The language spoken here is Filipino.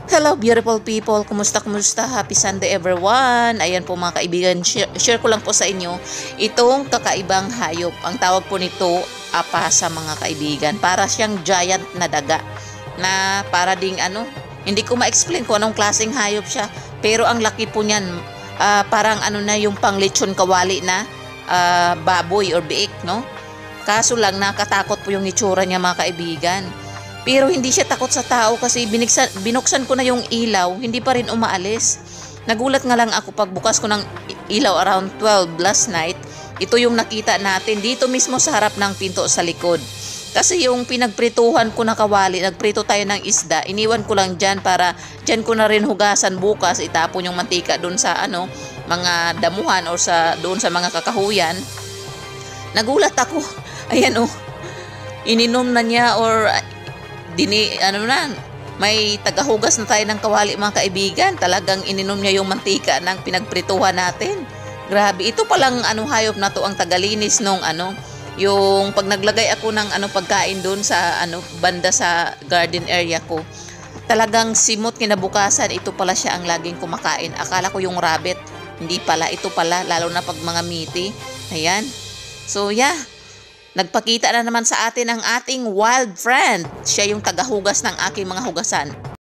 Hello beautiful people, kumusta? Happy Sunday everyone. Ayan po mga kaibigan, share ko lang po sa inyo itong kakaibang hayop. Ang tawag po nito apa sa mga kaibigan. Para siyang giant na daga na para ding hindi ko ma-explain kung anong klaseng hayop siya. Pero ang laki po niyan, parang na yung pang lechon kawali na baboy or biik, no? Kaso lang nakatakot po yung itsura niya mga kaibigan. Pero hindi siya takot sa tao kasi binuksan ko na yung ilaw, hindi pa rin umaalis. Nagulat nga lang ako pagbukas ko ng ilaw around 12 last night. Ito yung nakita natin dito mismo sa harap ng pinto sa likod. Kasi yung pinagprituhan ko na kawali, nagprito tayo ng isda, iniwan ko lang dyan para dyan ko na rin hugasan bukas, itapon yung mantika doon sa mga damuhan or doon sa mga kakahuyan. Nagulat ako. Ayan ininom na niya or may tagahugas na tayo ng kawali mga kaibigan. Talagang ininom niya yung mantika ng pinagprituhan natin. Grabe, ito palang hayop na to ang tagalinis nung yung pag naglagay ako ng pagkain doon sa banda sa garden area ko. Talagang simot kinabukasan, ito pala siya ang laging kumakain. Akala ko yung rabbit, hindi pala, ito pala, lalo na pag mga miti. Ayan. So yeah, nagpakita na naman sa atin ang ating wild friend. Siya yung tagahugas ng aking mga hugasan.